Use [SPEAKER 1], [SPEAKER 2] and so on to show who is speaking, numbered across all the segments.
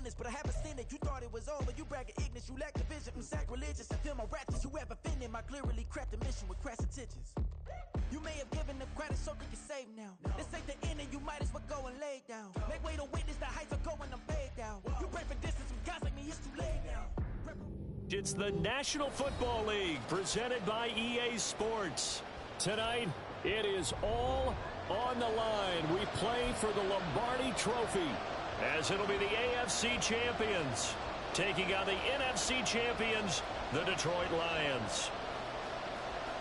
[SPEAKER 1] honest, but I haven't seen it. You thought it was over, you bragging ignorance, you lack the vision. I'm sacrilegious, I feel my raptures. You have offended my clearly crafted mission with crass intentions. You may have given them credit so they can save now. This ain't the end and you might as well go and lay down. Make way to witness the heights are going, I'm paid down. You pray for distance with guys like me, it's too late now.
[SPEAKER 2] It's the National Football League presented by EA Sports. Tonight, it is all on the line. We play for the Lombardi Trophy, as it'll be the AFC champions taking on the NFC champions, the Detroit Lions.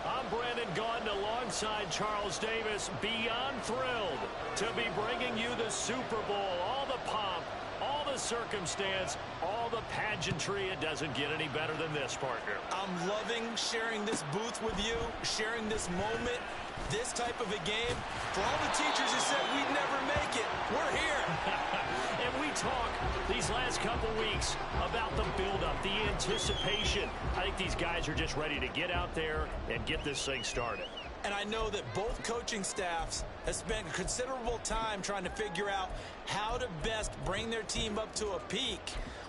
[SPEAKER 2] I'm Brandon Gaudin alongside Charles Davis, beyond thrilled to be bringing you the Super Bowl. All the pomp, all the circumstance, all the pageantry. It doesn't get any better than this, partner.
[SPEAKER 3] I'm loving sharing this booth with you, sharing this moment, this type of a game. For all the teachers who said we'd never make it, we're here.
[SPEAKER 2] And we talk these last couple weeks about the buildup, the anticipation. I think these guys are just ready to get out there and get this thing started.
[SPEAKER 3] And I know that both coaching staffs have spent considerable time trying to figure out how to best bring their team up to a peak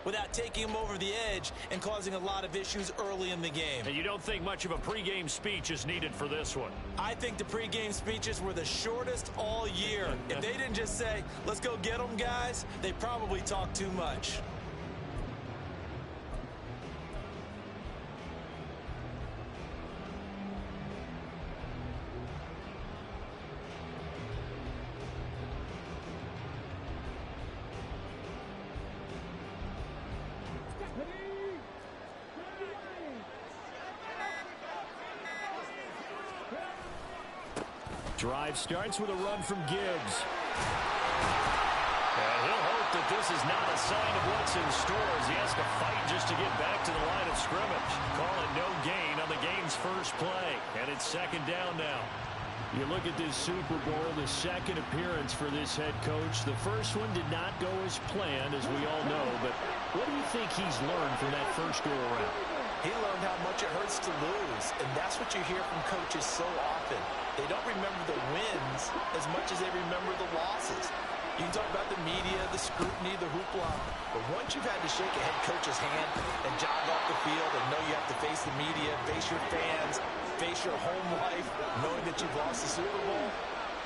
[SPEAKER 3] without taking them over the edge and causing a lot of issues early in the game.
[SPEAKER 2] And you don't think much of a pregame speech is needed for this one?
[SPEAKER 3] I think the pregame speeches were the shortest all year. If they didn't just say, let's go get them, guys, they probably talked too much.
[SPEAKER 2] Drive starts with a run from Gibbs. And he'll hope that this is not a sign of what's in store as he has to fight just to get back to the line of scrimmage. Call it no gain on the game's first play. And it's second down now. You look at this Super Bowl, the second appearance for this head coach. The first one did not go as planned, as we all know. But what do you think he's learned from that first go-around?
[SPEAKER 3] He learned how much it hurts to lose, and that's what you hear from coaches so often. They don't remember the wins as much as they remember the losses. You can talk about the media, the scrutiny, the hoopla, but once you've had to shake a head coach's hand and jog off the field and know you have to face the media, face your fans, face your home life, knowing that you've lost the Super Bowl,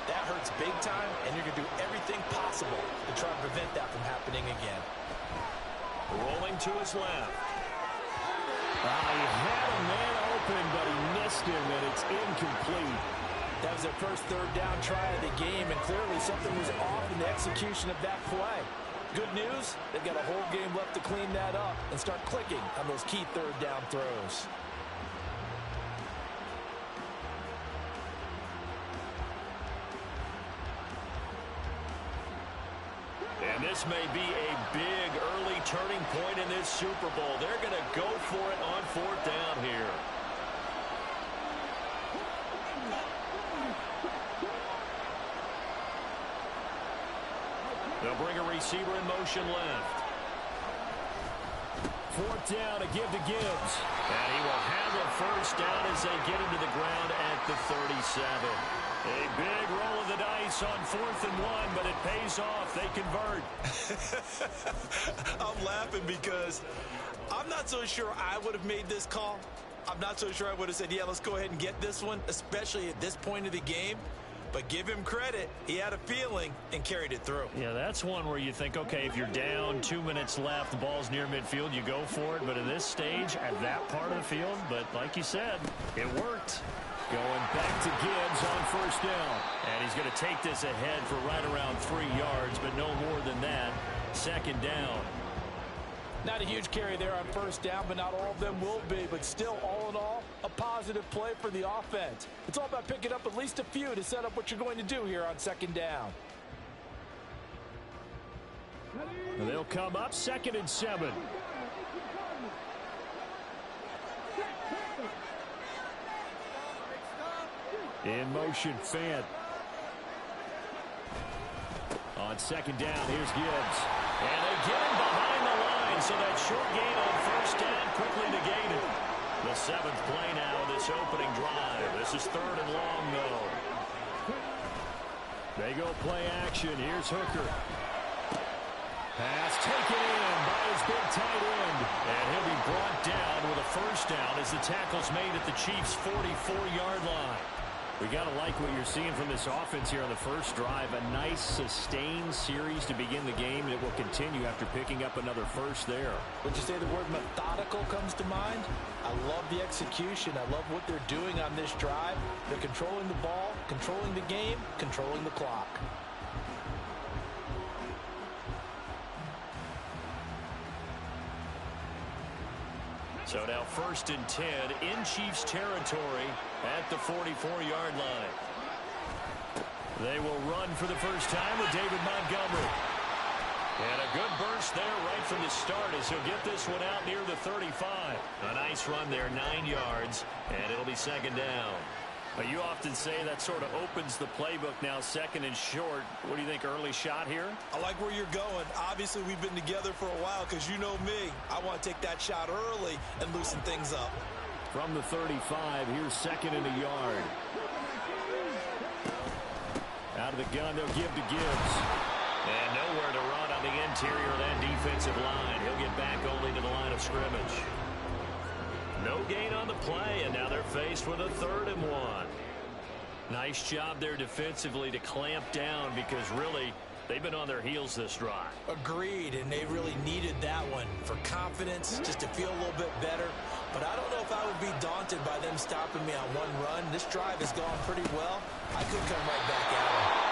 [SPEAKER 3] that hurts big time, and you're going to do everything possible to try and prevent that from happening again.
[SPEAKER 2] Rolling to his left. He had a man open, but he missed him, and it's incomplete.
[SPEAKER 3] That was their first third down try of the game, and clearly something was off in the execution of that play. Good news, they've got a whole game left to clean that up and start clicking on those key third down throws.
[SPEAKER 2] And this may be a big early turning point in this Super Bowl. They're going to go for it on fourth down here. They'll bring a receiver in motion left. Fourth down to give to Gibbs. And he will have a first down as they get into the ground at the 37. A big roll of the dice on 4th and 1, but it pays off. They convert.
[SPEAKER 3] I'm laughing because I'm not so sure I would have made this call. I'm not so sure I would have said, yeah, let's go ahead and get this one, especially at this point of the game. But give him credit. He had a feeling and carried it through.
[SPEAKER 2] Yeah, that's one where you think, okay, if you're down, 2 minutes left, the ball's near midfield, you go for it. But at this stage, at that part of the field, but like you said, it worked. Going back to Gibbs on first down. And he's going to take this ahead for right around 3 yards, but no more than that. Second down.
[SPEAKER 3] Not a huge carry there on first down, but not all of them will be. But still, all in all, a positive play for the offense. It's all about picking up at least a few to set up what you're going to do here on second down.
[SPEAKER 2] And they'll come up 2nd and 7. In motion, Fant. On second down, here's Gibbs. And they get him behind the line, so that short gain on first down quickly negated. The 7th play now of this opening drive. This is 3rd and long, though. They go play action. Here's Hooker. Pass taken in It's been tight end. And he'll be brought down with a first down as the tackle's made at the Chiefs' 44-yard line. We got to like what you're seeing from this offense here on the first drive. A nice, sustained series to begin the game, and it will continue after picking up another first there.
[SPEAKER 3] Would you say the word methodical comes to mind? I love the execution. I love what they're doing on this drive. They're controlling the ball, controlling the game, controlling the clock.
[SPEAKER 2] So now 1st and 10 in Chiefs territory at the 44-yard line. They will run for the first time with David Montgomery. And a good burst there right from the start as he'll get this one out near the 35. A nice run there, 9 yards, and it'll be 2nd down. But you often say that sort of opens the playbook now, 2nd and short. What do you think, early shot here?
[SPEAKER 3] I like where you're going. Obviously, we've been together for a while because you know me. I want to take that shot early and loosen things up.
[SPEAKER 2] From the 35, here's 2nd and a yard. Out of the gun, they'll give to Gibbs. And nowhere to run on the interior of that defensive line. He'll get back only to the line of scrimmage. No gain on the play, and now they're faced with a 3rd and 1. Nice job there defensively to clamp down because really they've been on their heels this drive.
[SPEAKER 3] Agreed, and they really needed that one for confidence, just to feel a little bit better. But I don't know if I would be daunted by them stopping me on one run. This drive has gone pretty well. I could come right back at him.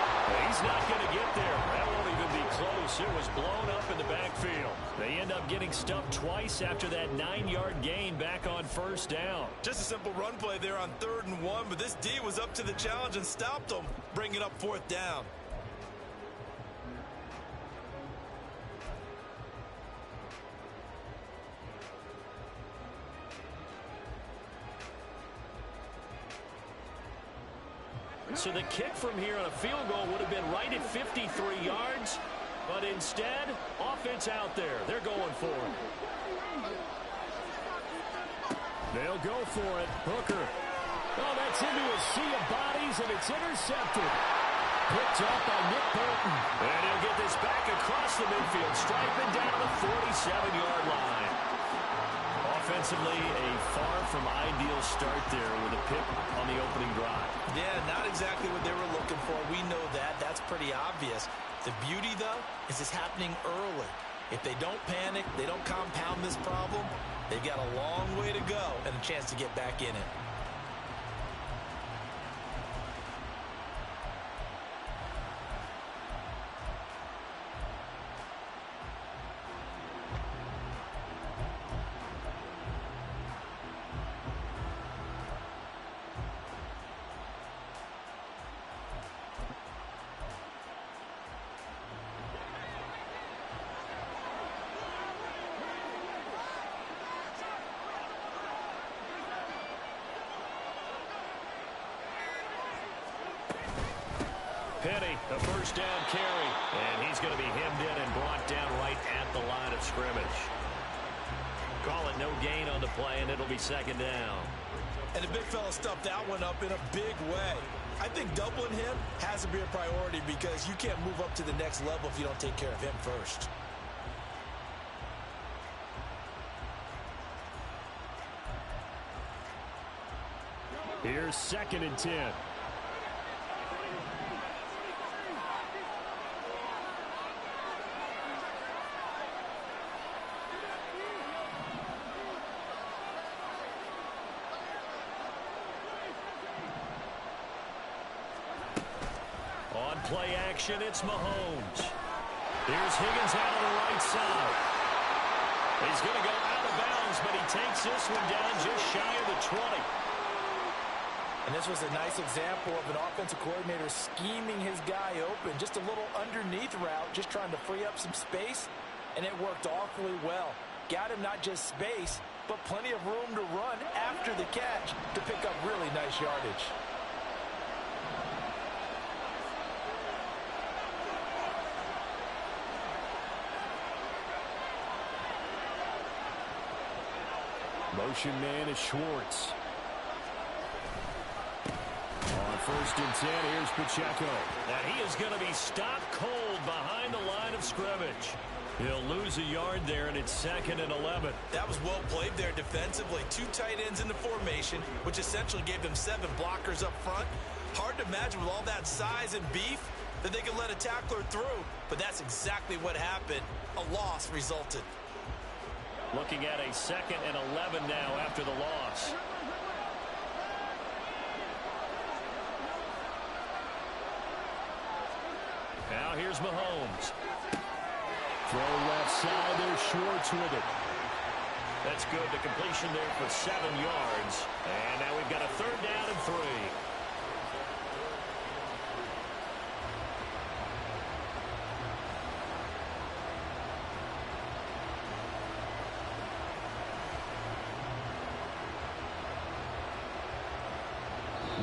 [SPEAKER 2] He's not going to get there. That won't even be close. It was blown up in the backfield. They end up getting stuffed twice after that 9-yard gain back on 1st down.
[SPEAKER 3] Just a simple run play there on 3rd and 1, but this D was up to the challenge and stopped them, bringing up 4th down.
[SPEAKER 2] So the kick from here on a field goal would have been right at 53 yards, but instead, offense out there. They're going for it. They'll go for it. Hooker. Oh, that's into a sea of bodies, and it's intercepted. Picked up by Nick Bolton. And he'll get this back across the midfield, striping down the 47-yard line. Offensively, a far from ideal start there with a pick on the opening drive.
[SPEAKER 3] Yeah, not exactly what they were looking for. We know that. That's pretty obvious. The beauty, though, is it's happening early. If they don't panic, they don't compound this problem, they've got a long way to go and a chance to get back in it.
[SPEAKER 2] Penny, a 1st down carry, and he's going to be hemmed in and brought down right at the line of scrimmage. Call it no gain on the play, and it'll be 2nd down.
[SPEAKER 3] And the big fella stuffed that one up in a big way. I think doubling him has to be a priority because you can't move up to the next level if you don't take care of him first.
[SPEAKER 2] Here's 2nd and 10. Play action, it's Mahomes. Here's Higgins out on the right side. He's going to go out of bounds, but he takes this one down just shy of the 20.
[SPEAKER 3] And this was a nice example of an offensive coordinator scheming his guy open. Just a little underneath route, just trying to free up some space, and it worked awfully well. Got him not just space, but plenty of room to run after the catch to pick up really nice yardage.
[SPEAKER 2] Motion man is Schwartz. On 1st and 10, here's Pacheco. And he is going to be stopped cold behind the line of scrimmage. He'll lose a yard there, and it's 2nd and 11.
[SPEAKER 3] That was well played there defensively. 2 tight ends in the formation, which essentially gave them 7 blockers up front. Hard to imagine with all that size and beef that they could let a tackler through, but that's exactly what happened. A loss resulted.
[SPEAKER 2] Looking at a 2nd and 11 now after the loss. Now here's Mahomes. Throw left side there, Schwartz with it. That's good. The completion there for 7 yards. And now we've got a 3rd down and 3.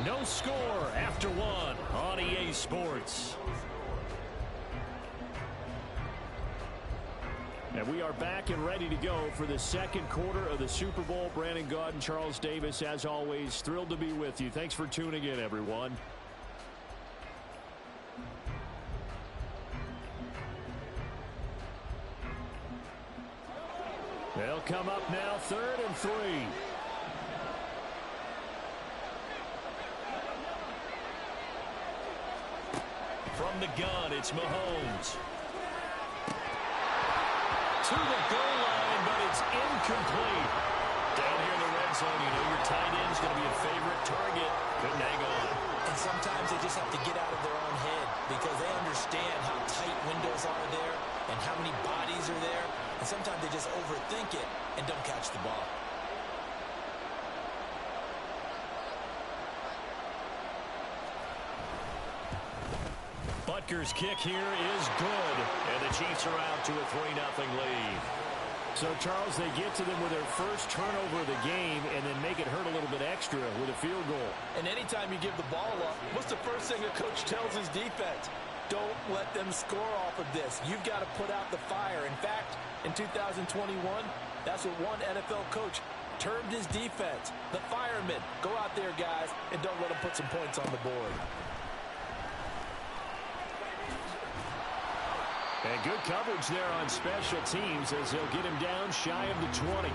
[SPEAKER 2] No score after 1 on EA Sports. And we are back and ready to go for the 2nd quarter of the Super Bowl. Brandon Gaud and Charles Davis, as always, thrilled to be with you. Thanks for tuning in, everyone. They'll come up now, 3rd and 3. From the gun, it's Mahomes. To the goal line, but it's incomplete. Down here in the red zone, you know your tight end's going to be a favorite target. Couldn't hang on.
[SPEAKER 3] And sometimes they just have to get out of their own head because they understand how tight windows are there and how many bodies are there. And sometimes they just overthink it and don't catch the ball.
[SPEAKER 2] Butker's kick here is good, and the Chiefs are out to a 3-0 lead. So, Charles, they get to them with their first turnover of the game and then make it hurt a little bit extra with a field goal.
[SPEAKER 3] And anytime you give the ball up, what's the first thing a coach tells his defense? Don't let them score off of this. You've got to put out the fire. In fact, in 2021, that's what one NFL coach termed his defense. The firemen. Go out there, guys, and don't let them put some points on the board.
[SPEAKER 2] And good coverage there on special teams as they'll get him down shy of the 20.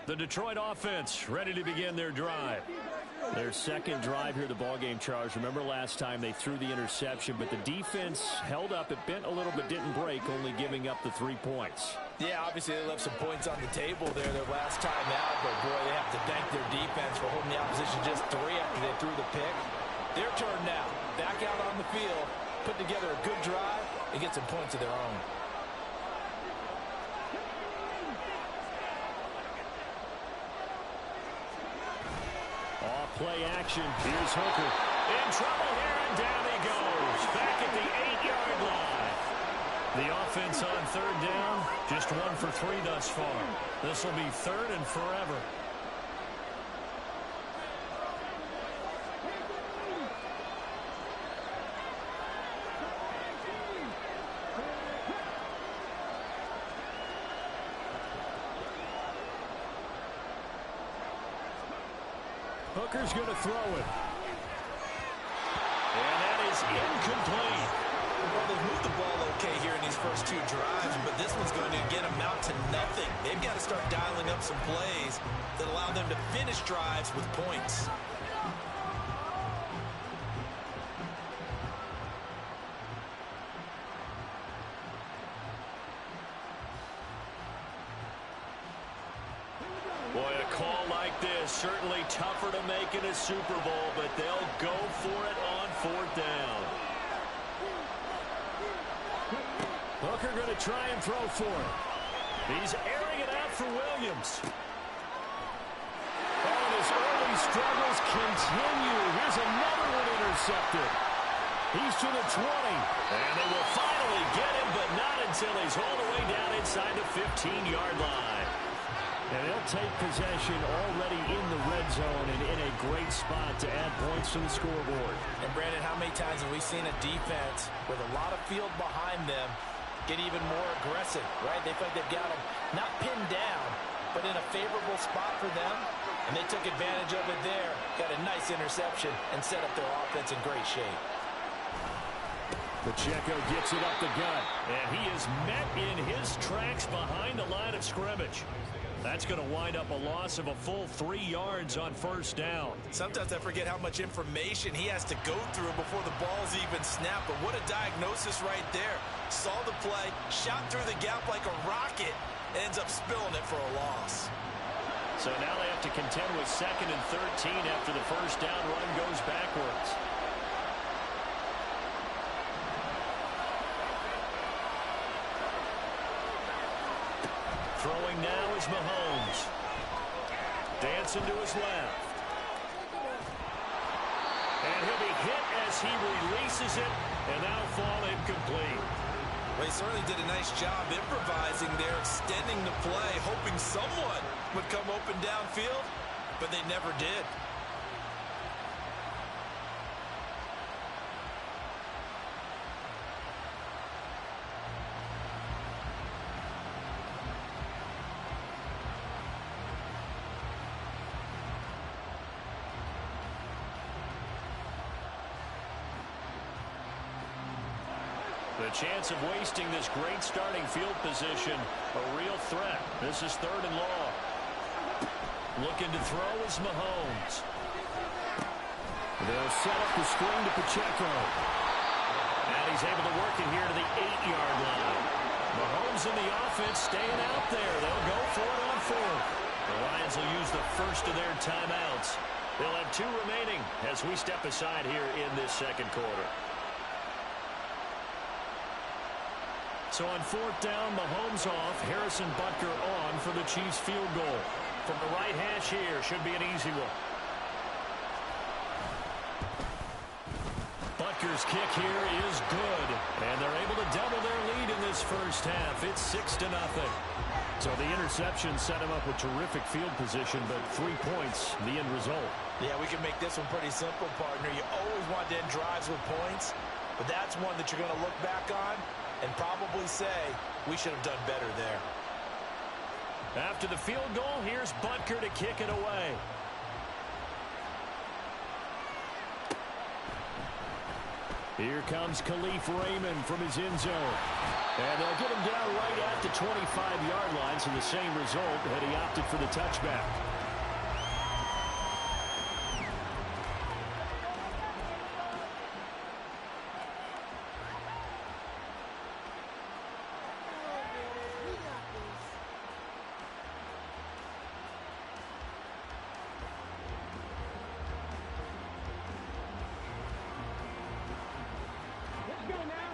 [SPEAKER 2] The Detroit offense ready to begin their drive. Their 2nd drive here, the ballgame, Charles. Remember last time they threw the interception, but the defense held up. It bent a little but didn't break, only giving up the 3 points.
[SPEAKER 3] Yeah, obviously they left some points on the table there their last time out, but boy, they have to thank their defense for holding the opposition just 3 after they threw the pick. Their turn now. Back out on the field, put together a good drive, and get some points of their own.
[SPEAKER 2] Play action. Here's Hooker. In trouble here, and down he goes. Back at the 8-yard line. The offense on 3rd down. Just 1 for 3 thus far. This will be 3rd and forever. Hooker's going to throw it. And that is incomplete.
[SPEAKER 3] Well, they've moved the ball okay here in these first 2 drives, but this one's going to get them out to nothing. They've got to start dialing up some plays that allow them to finish drives with points.
[SPEAKER 2] Boy, a call like this, certainly tougher to make in a Super Bowl, but they'll go for it on 4th down. Hooker going to try and throw for it. He's airing it out for Williams. Oh, and his early struggles continue. Here's another one intercepted. He's to the 20. And they will finally get him, but not until he's all the way down inside the 15-yard line. And they'll take possession already in the red zone and in a great spot to add points to the scoreboard.
[SPEAKER 3] And, Brandon, how many times have we seen a defense with a lot of field behind them get even more aggressive, right? They feel like they've got them not pinned down, but in a favorable spot for them. And they took advantage of it there, got a nice interception, and set up their offense in great shape.
[SPEAKER 2] Pacheco gets it up the gut, and he is met in his tracks behind the line of scrimmage. That's going to wind up a loss of a full 3 yards on first down.
[SPEAKER 3] Sometimes I forget how much information he has to go through before the ball's even snapped. But what a diagnosis right there. Saw the play, shot through the gap like a rocket, ends up spilling it for a loss.
[SPEAKER 2] So now they have to contend with 2nd and 13 after the first down run goes backwards. Throwing now is Mahomes. Dancing to his left. And he'll be hit as he releases it, and that'll fall incomplete.
[SPEAKER 3] Well, he certainly did a nice job improvising there, extending the play, hoping someone would come open downfield, but they never did.
[SPEAKER 2] The chance of wasting this great starting field position, a real threat. This is 3rd and long. Looking to throw is Mahomes. They'll set up the screen to Pacheco. And he's able to work it here to the 8-yard line. Mahomes and the offense staying out there. They'll go for it on 4th. The Lions will use the first of their timeouts. They'll have 2 remaining as we step aside here in this second quarter. So on 4th down, Mahomes off, Harrison Butker on for the Chiefs field goal. From the right hash here, should be an easy one. Butker's kick here is good, and they're able to double their lead in this first half. It's 6-0. So the interception set him up with terrific field position, but 3 points, the end result.
[SPEAKER 3] Yeah, we can make this one pretty simple, partner. You always want to end drives with points, but that's one that you're going to look back on and probably say, we should have done better there.
[SPEAKER 2] After the field goal, here's Butker to kick it away. Here comes Khalif Raymond from his end zone. And they'll get him down right at the 25-yard line, so the same result had he opted for the touchback.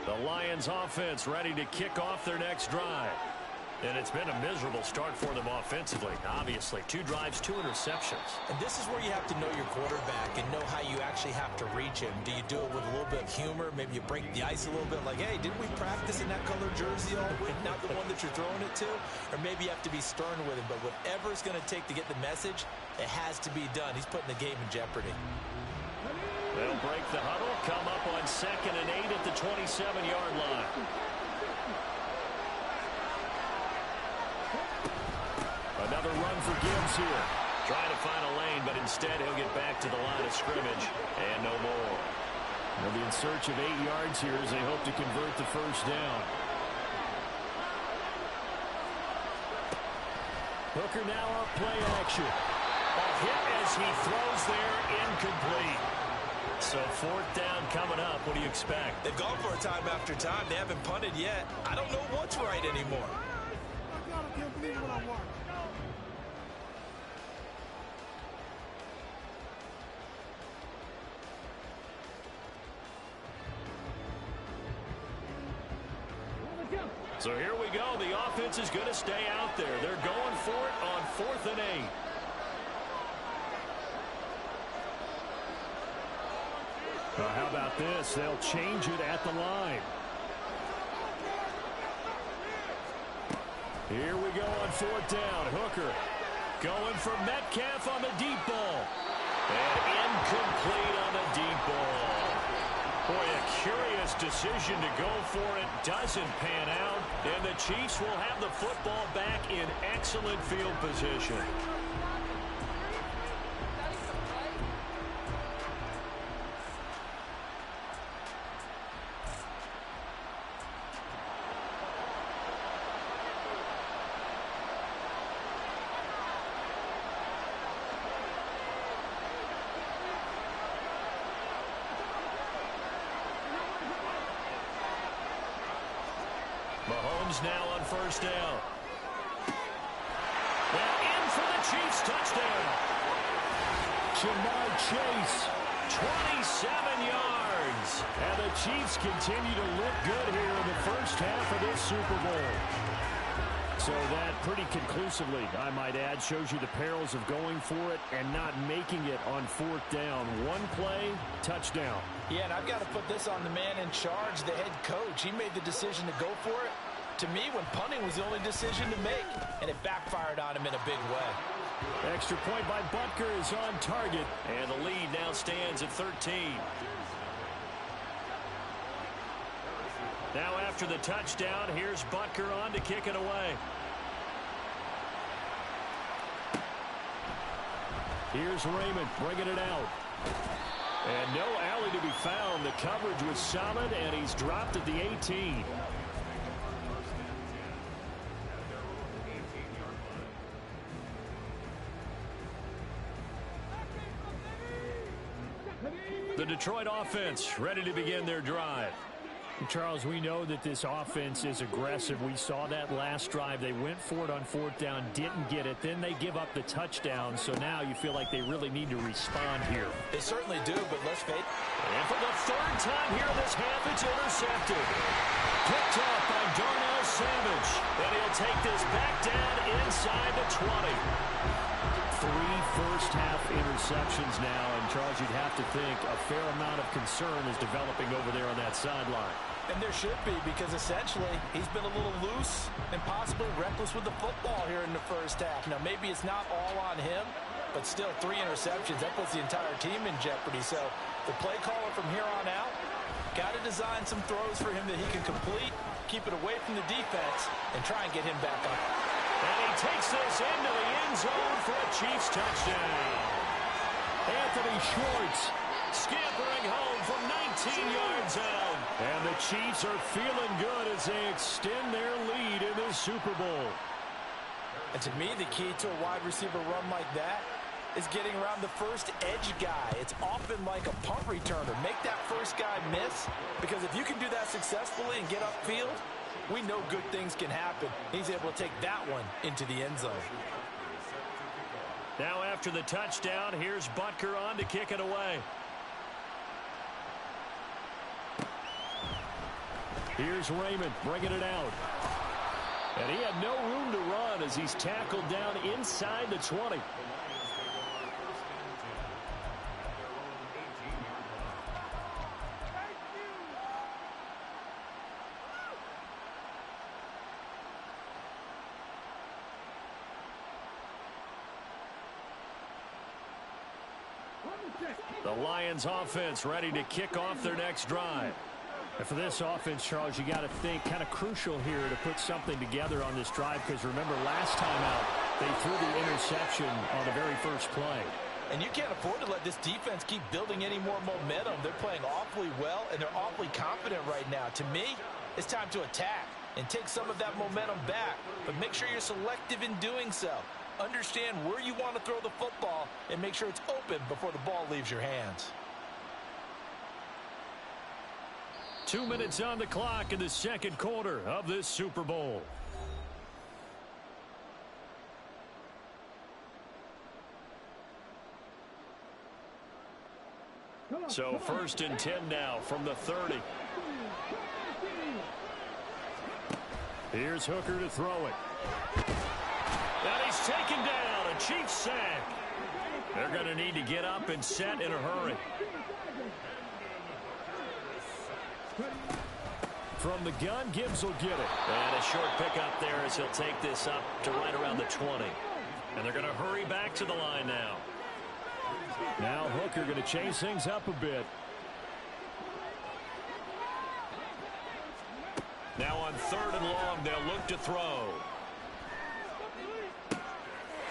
[SPEAKER 2] The Lions offense ready to kick off their next drive. And it's been a miserable start for them offensively. Obviously, 2 drives, 2 interceptions.
[SPEAKER 3] And this is where you have to know your quarterback and know how you actually have to reach him. Do you do it with a little bit of humor? Maybe you break the ice a little bit, like, hey, didn't we practice in that color jersey all week? Not the one that you're throwing it to? Or maybe you have to be stern with him. But whatever it's going to take to get the message, it has to be done. He's putting the game in jeopardy.
[SPEAKER 2] They'll break the huddle, come up on 2nd and 8 at the 27-yard line. Another run for Gibbs here. Trying to find a lane, but instead he'll get back to the line of scrimmage and no more. They'll be in search of 8 yards here as they hope to convert the first down. Hooker now up play action. A hit as he throws there, incomplete. So 4th down coming up. What do you expect?
[SPEAKER 3] They've gone for it time after time. They haven't punted yet. I don't know what's right anymore.
[SPEAKER 4] I can't believe what I'm watching.
[SPEAKER 2] So here we go. The offense is going to stay out there. They're going for it on 4th and 8. How about this? They'll change it at the line. Here we go on 4th down. Hooker Going for Metcalf on the deep ball. And incomplete on the deep ball. Boy, a curious decision to go for it. Doesn't pan out. And the Chiefs will have the football back in excellent field position. Mahomes now on first down. And in for the Chiefs touchdown. Jamar Chase, 27 yards. And the Chiefs continue to look good here in the first half of this Super Bowl. So that pretty conclusively, I might add, shows you the perils of going for it and not making it on fourth down. One play, touchdown.
[SPEAKER 3] Yeah, and I've got to put this on the man in charge, the head coach. He made the decision to go for it. To me, when punting was the only decision to make, and it backfired on him in a big way.
[SPEAKER 2] Extra point by Butker is on target, and the lead now stands at 13. Now after the touchdown, here's Butker on to kick it away. Here's Raymond bringing it out. And no alley to be found. The coverage was solid, and he's dropped at the 18. The Detroit offense ready to begin their drive. Charles, we know that this offense is aggressive. We saw that last drive. They went for it on fourth down, didn't get it. Then they give up the touchdown. So now you feel like they really need to respond here.
[SPEAKER 3] They certainly do, but let's face it.
[SPEAKER 2] And for the third time here this half, it's intercepted. Picked off by Darnell Savage. And he'll take this back down inside the 20. 3 first-half interceptions now, and Charles, you'd have to think a fair amount of concern is developing over there on that sideline.
[SPEAKER 3] And there should be, because essentially he's been a little loose and possibly reckless with the football here in the first half. Now, maybe it's not all on him, but still 3 interceptions. That puts the entire team in jeopardy. So the play caller from here on out got to design some throws for him that he can complete, keep it away from the defense, and try and get him back up.
[SPEAKER 2] And he takes this into the end zone for a Chiefs touchdown. Anthony Schwartz scampering home from 19 yards out. And the Chiefs are feeling good as they extend their lead in this Super Bowl.
[SPEAKER 3] And to me, the key to a wide receiver run like that is getting around the first edge guy. It's often like a punt returner. Make that first guy miss, because if you can do that successfully and get upfield, we know good things can happen. He's able to take that one into the end zone.
[SPEAKER 2] Now after the touchdown, here's Butker on to kick it away. Here's Raymond bringing it out. And he had no room to run as he's tackled down inside the 20. The Lions offense ready to kick off their next drive. And for this offense, Charles, you got to think kind of crucial here to put something together on this drive, because remember last time out they threw the interception on the very first play.
[SPEAKER 3] And you can't afford to let this defense keep building any more momentum. They're playing awfully well, and they're awfully confident right now. To me, it's time to attack and take some of that momentum back, but make sure you're selective in doing so. Understand where you want to throw the football and make sure it's open before the ball leaves your hands.
[SPEAKER 2] 2 minutes on the clock in the second quarter of this Super Bowl. So 1st and 10 now from the 30. Here's Hooker to throw it. And he's taken down, a Chiefs sack. They're going to need to get up and set in a hurry. From the gun, Gibbs will get it. And a short pickup there as he'll take this up to right around the 20. And they're going to hurry back to the line now. Now Hooker going to change things up a bit. Now on 3rd and long, they'll look to throw.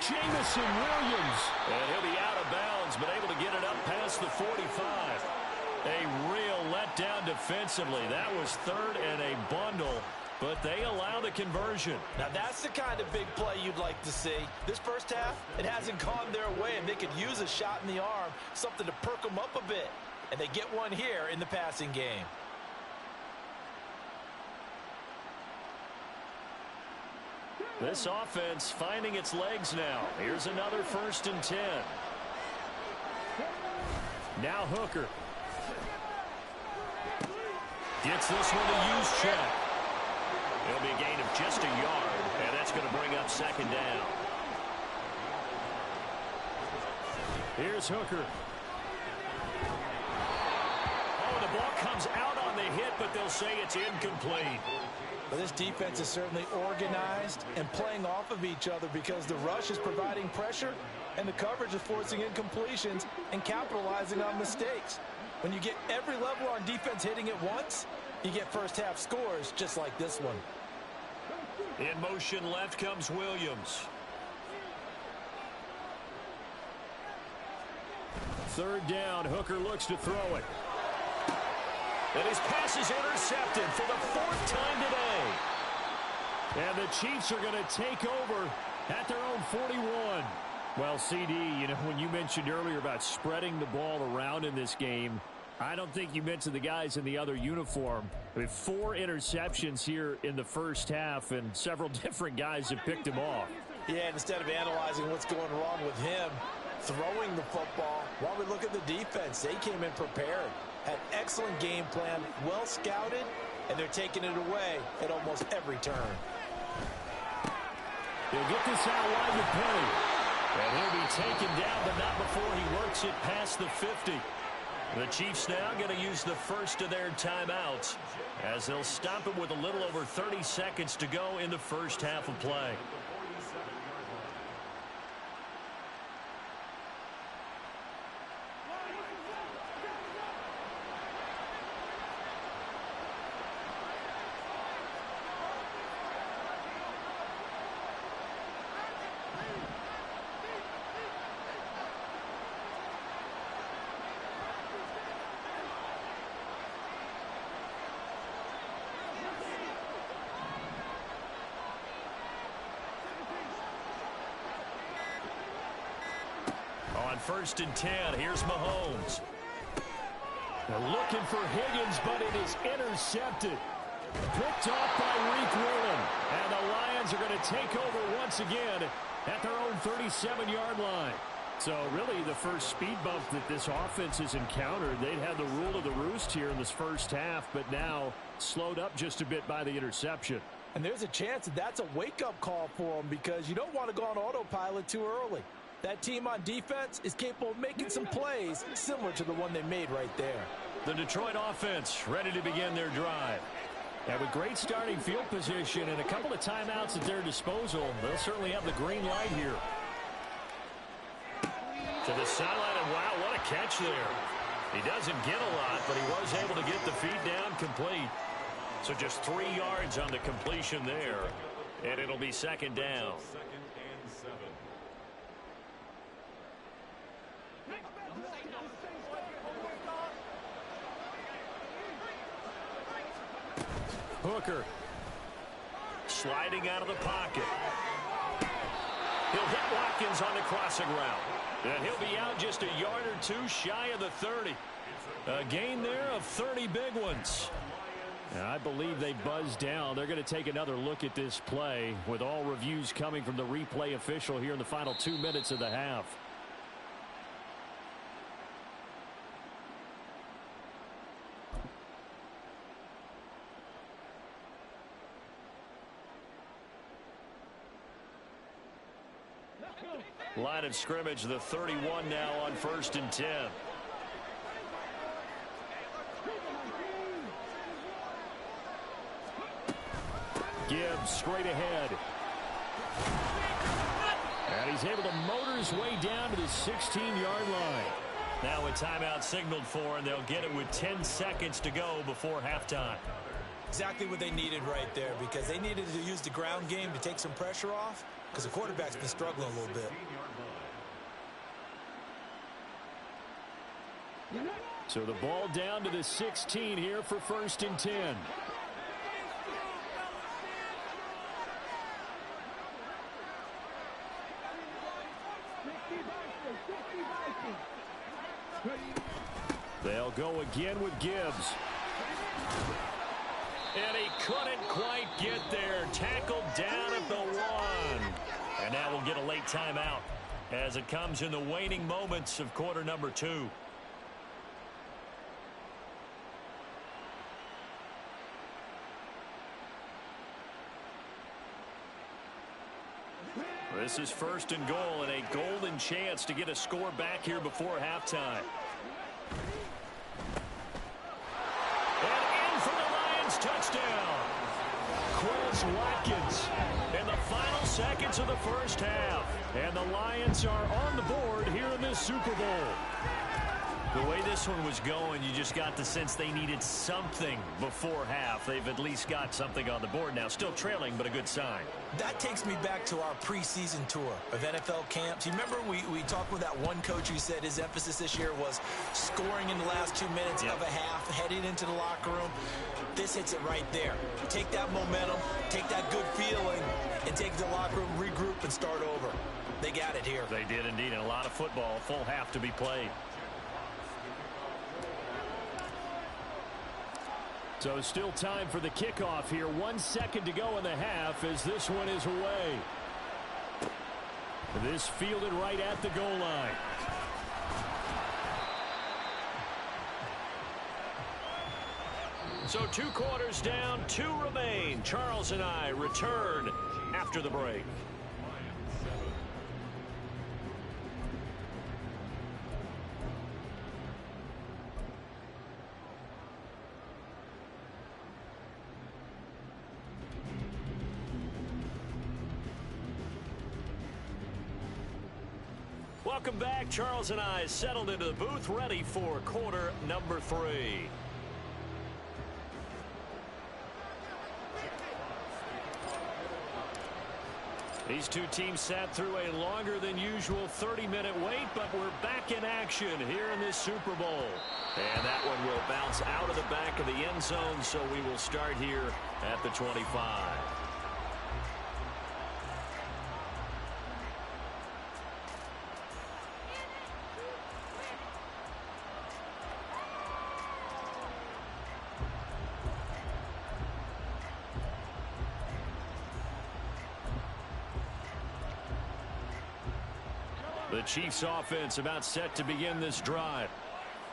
[SPEAKER 2] Jamison Williams. And he'll be out of bounds, but able to get it up past the 45. A real letdown defensively. That was 3rd and a bundle, but they allow the conversion.
[SPEAKER 3] Now that's the kind of big play you'd like to see. This first half, it hasn't gone their way, and they could use a shot in the arm, something to perk them up a bit. And they get one here in the passing game.
[SPEAKER 2] This offense finding its legs now. Here's another 1st and 10. Now Hooker. Gets this one to use check. It'll be a gain of just a yard, and that's going to bring up 2nd down. Here's Hooker. Oh, the ball comes out on the hit, but they'll say it's incomplete.
[SPEAKER 3] But this defense is certainly organized and playing off of each other because the rush is providing pressure and the coverage is forcing incompletions and capitalizing on mistakes. When you get every level on defense hitting at once, you get first half scores just like this one.
[SPEAKER 2] In motion left comes Williams. 3rd down, Hooker looks to throw it. And his pass is intercepted for the 4th time today. And the Chiefs are going to take over at their own 41. Well, CD, you know, when you mentioned earlier about spreading the ball around in this game, I don't think you mentioned the guys in the other uniform. We have 4 interceptions here in the first half, and several different guys have picked him off.
[SPEAKER 3] Yeah, and instead of analyzing what's going wrong with him, throwing the football, while we look at the defense, they came in prepared. Had excellent game plan, well scouted, and they're taking it away at almost every turn.
[SPEAKER 2] He'll get this out wide with Penny. And he'll be taken down, but not before he works it past the 50. The Chiefs now going to use the first of their timeouts as they'll stop it with a little over 30 seconds to go in the first half of play. On 1st and 10, here's Mahomes. They're looking for Higgins, but it is intercepted. Picked off by Reek Whelan. And the Lions are going to take over once again at their own 37-yard line. So really the first speed bump that this offense has encountered. They'd had the rule of the roost here in this first half, but now slowed up just a bit by the interception.
[SPEAKER 3] And there's a chance that that's a wake-up call for them because you don't want to go on autopilot too early. That team on defense is capable of making some plays similar to the one they made right there.
[SPEAKER 2] The Detroit offense ready to begin their drive. And with great starting field position and a couple of timeouts at their disposal, they'll certainly have the green light here. To the sideline, and wow, what a catch there. He doesn't get a lot, but he was able to get the feet down complete. So just 3 yards on the completion there. And it'll be 2nd down. Hooker sliding out of the pocket. He'll hit Watkins on the crossing route. And he'll be out just a yard or 2 shy of the 30. A gain there of 30 big ones. And I believe they buzzed down. They're going to take another look at this play with all reviews coming from the replay official here in the final 2 minutes of the half. Line of scrimmage, the 31 now on 1st and 10. Gibbs straight ahead. And And he's able to motor his way down to the 16-yard line.
[SPEAKER 5] Now a timeout signaled for, and they'll get it with 10 seconds to go before halftime.
[SPEAKER 3] Exactly what they needed right there, because they needed to use the ground game to take some pressure off, because the quarterback's been struggling a little bit.
[SPEAKER 2] So the ball down to the 16 here for 1st and 10. They'll go again with Gibbs.
[SPEAKER 5] And he couldn't quite get there. Tackled down at the 1. And now we'll get a late timeout as it comes in the waning moments of quarter number 2. This is 1st and goal, and a golden chance to get a score back here before halftime. And in for the Lions touchdown. Quez Watkins in the final seconds of the first half. And the Lions are on the board here in this Super Bowl. The way this one was going, you just got the sense they needed something before half. They've at least got something on the board now. Still trailing, but a good sign.
[SPEAKER 3] That takes me back to our preseason tour of NFL camps. You remember we talked with that one coach who said his emphasis this year was scoring in the last 2 minutes of a half, heading into the locker room. This hits it right there. Take that momentum, take that good feeling, and take the locker room, regroup, and start over. They got it here.
[SPEAKER 5] They did indeed, and a lot of football, full half to be played.
[SPEAKER 2] So still time for the kickoff here. 1 second to go in the half as this one is away. This fielded right at the goal line.
[SPEAKER 5] So 2 quarters down, 2 remain. Charles and I return after the break. Welcome back. Charles and I settled into the booth, ready for quarter number 3. These two teams sat through a longer than usual 30-minute wait, but we're back in action here in this Super Bowl. And that one will bounce out of the back of the end zone, so we will start here at the 25. The Chiefs offense about set to begin this drive.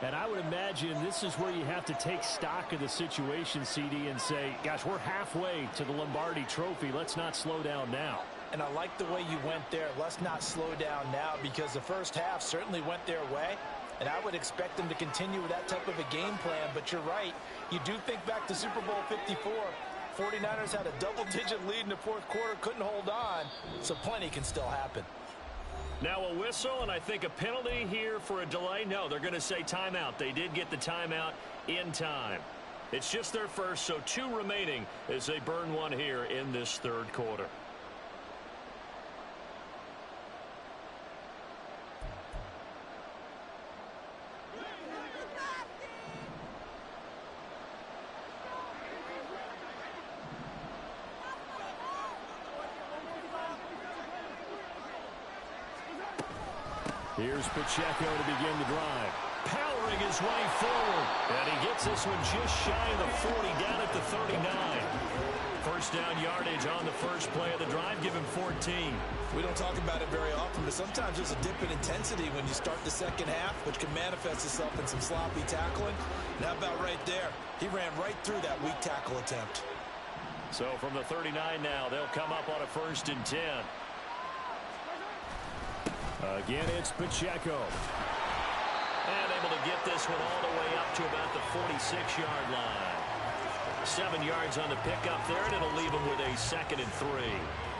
[SPEAKER 2] And I would imagine this is where you have to take stock of the situation, CD, and say, gosh, we're halfway to the Lombardi Trophy. Let's not slow down now.
[SPEAKER 3] And I like the way you went there. Let's not slow down now, because the first half certainly went their way. And I would expect them to continue with that type of a game plan. But you're right. You do think back to Super Bowl 54. 49ers had a double-digit lead in the fourth quarter, couldn't hold on. So plenty can still happen.
[SPEAKER 5] Now a whistle, and I think a penalty here for a delay. No, they're going to say timeout. They did get the timeout in time. It's just their first, so 2 remaining as they burn one here in this third quarter.
[SPEAKER 2] Here's Pacheco to begin the drive.
[SPEAKER 5] Powering his way forward. And he gets this one just shy of the 40, down at the 39. First down yardage on the first play of the drive, give him 14.
[SPEAKER 3] We don't talk about it very often, but sometimes there's a dip in intensity when you start the second half, which can manifest itself in some sloppy tackling. And how about right there? He ran right through that weak tackle attempt.
[SPEAKER 5] So from the 39 now, they'll come up on a 1st and 10.
[SPEAKER 2] Again, it's Pacheco.
[SPEAKER 5] And able to get this one all the way up to about the 46-yard line. 7 yards on the pickup there, and it'll leave him with a 2nd and 3.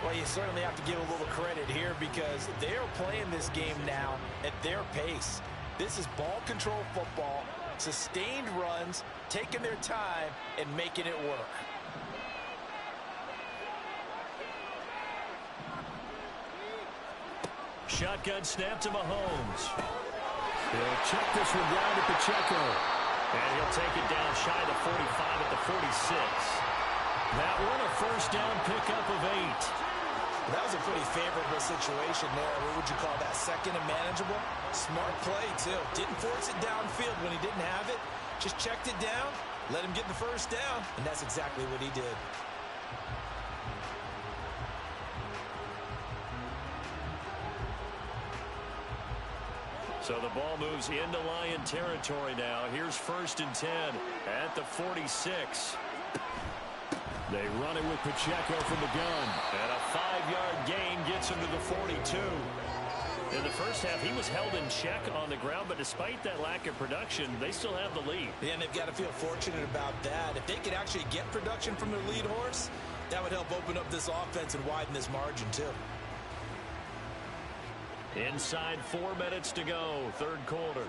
[SPEAKER 3] Well, you certainly have to give a little credit here because they're playing this game now at their pace. This is ball control football, sustained runs, taking their time, and making it work.
[SPEAKER 2] Shotgun snap to Mahomes. He'll check this one down to Pacheco. And he'll take it down shy of the 45 at the 46. That one a first down pickup of 8.
[SPEAKER 3] That was a pretty favorable situation there. What would you call that? Second and manageable? Smart play, too. Didn't force it downfield when he didn't have it. Just checked it down, let him get the first down, and that's exactly what he did.
[SPEAKER 2] So the ball moves into Lion territory now. Here's 1st and 10 at the 46. They run it with Pacheco from the gun. And a 5-yard gain gets him to the 42. In the first half, he was held in check on the ground, but despite that lack of production, they still have the lead.
[SPEAKER 3] Yeah, and they've got to feel fortunate about that. If they could actually get production from their lead horse, that would help open up this offense and widen this margin, too.
[SPEAKER 2] Inside 4 minutes to go, 3rd quarter.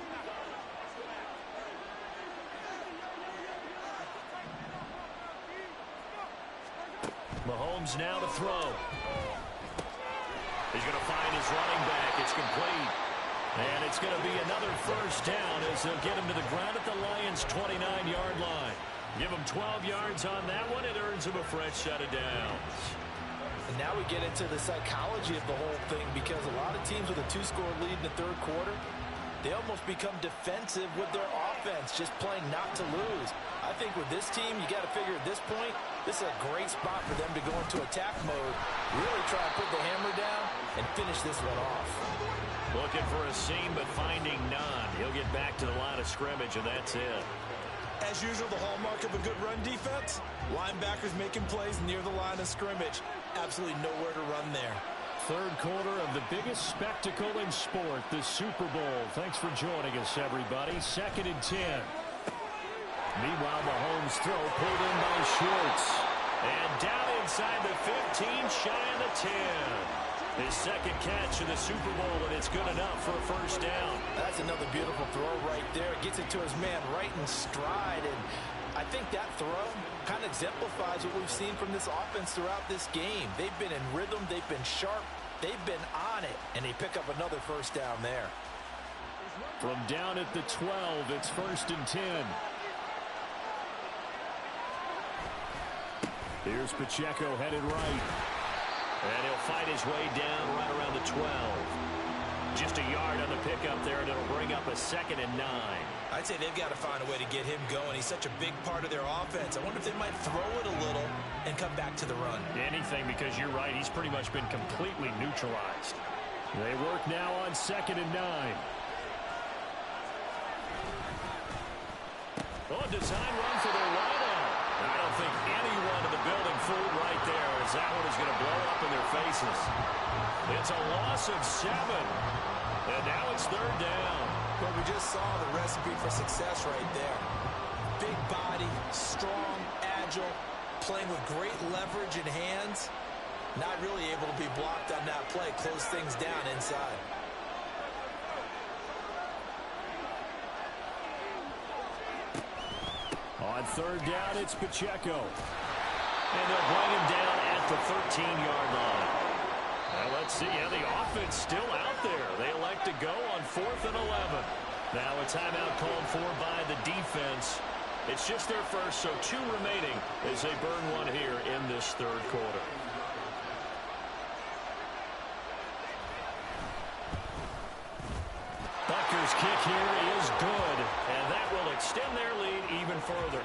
[SPEAKER 2] Mahomes now to throw. He's going to find his running back. It's complete. And it's going to be another first down as they'll get him to the ground at the Lions' 29-yard line. Give him 12 yards on that one. It earns him a fresh set of downs.
[SPEAKER 3] And now we get into the psychology of the whole thing because a lot of teams with a 2-score lead in the 3rd quarter, they almost become defensive with their offense, just playing not to lose. I think with this team, you got to figure at this point, this is a great spot for them to go into attack mode, really try to put the hammer down and finish this one off.
[SPEAKER 2] Looking for a seam, but finding none. He'll get back to the line of scrimmage, and that's it.
[SPEAKER 3] As usual, the hallmark of a good run defense, linebackers making plays near the line of scrimmage. Absolutely nowhere to run there.
[SPEAKER 2] 3rd quarter of the biggest spectacle in sport, the Super Bowl. Thanks for joining us, everybody. 2nd and 10. Meanwhile, Mahomes' throw pulled in by Schwartz. And down inside the 15, shy of the 10. His 2nd catch in the Super Bowl, and it's good enough for a first down.
[SPEAKER 3] That's another beautiful throw right there. Gets it to his man right in stride. And I think that throw kind of exemplifies what we've seen from this offense throughout this game. They've been in rhythm. They've been sharp. They've been on it. And they pick up another first down there.
[SPEAKER 2] From down at the 12, it's 1st and 10. Here's Pacheco headed right. And he'll fight his way down right around the 12. Just a yard on the pickup there, and it'll bring up a 2nd and 9.
[SPEAKER 3] I'd say they've got to find a way to get him going. He's such a big part of their offense. I wonder if they might throw it a little and come back to the run.
[SPEAKER 2] Anything, because you're right. He's pretty much been completely neutralized. They work now on 2nd and 9. Oh, design run for their wideout. I don't think anyone in the building fooled right there, as that one is going to blow up in their faces. It's a loss of 7. And now it's 3rd down.
[SPEAKER 3] But we just saw the recipe for success right there. Big body, strong, agile, playing with great leverage in hands. Not really able to be blocked on that play. Close things down inside.
[SPEAKER 2] On 3rd down, it's Pacheco. And they'll bring him down at the 13-yard line. Now let's see. Yeah, the offense still out there. They elect to go on 4th and 11. Now a timeout called for by the defense. It's just their first, so 2 remaining as they burn one here in this 3rd quarter. Bucker's kick here is good, and that will extend their lead even further.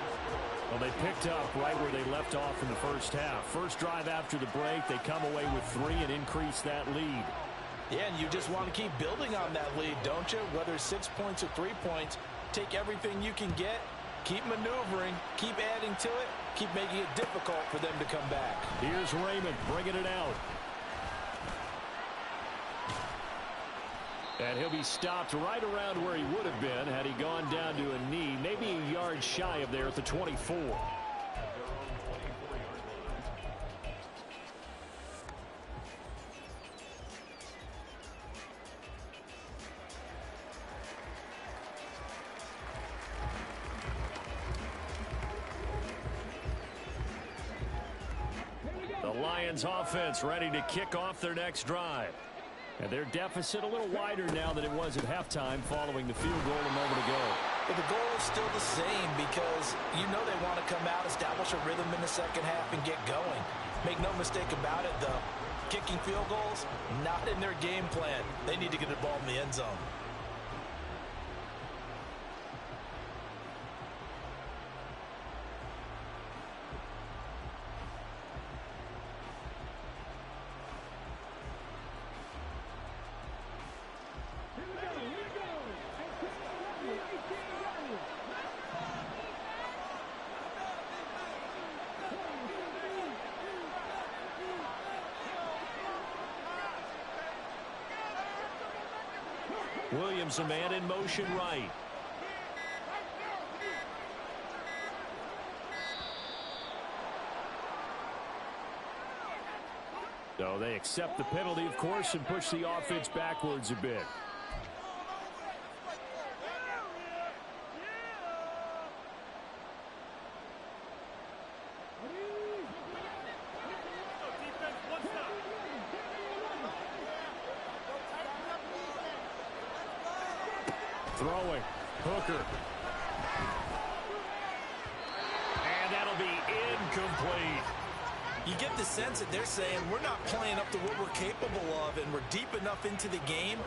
[SPEAKER 2] Well, they picked up right where they left off in the first half. First drive after the break, they come away with 3 and increase that lead.
[SPEAKER 3] Yeah, and you just want to keep building on that lead, don't you? Whether 6 points or 3 points, take everything you can get, keep maneuvering, keep adding to it, keep making it difficult for them to come back.
[SPEAKER 2] Here's Raymond bringing it out. And he'll be stopped right around where he would have been had he gone down to a knee, maybe a yard shy of there at the 24. Lions offense ready to kick off their next drive. And their deficit a little wider now than it was at halftime following the field goal a moment ago.
[SPEAKER 3] But the goal is still the same because you know they want to come out, establish a rhythm in the second half, and get going. Make no mistake about it, though. Kicking field goals, not in their game plan. They need to get the ball in the end zone.
[SPEAKER 2] Williams, a man in motion right. So they accept the penalty, of course, and push the offense backwards a bit. Throwing. Hooker. And that'll be incomplete.
[SPEAKER 3] You get the sense that they're saying we're not playing up to what we're capable of, and we're deep enough into the game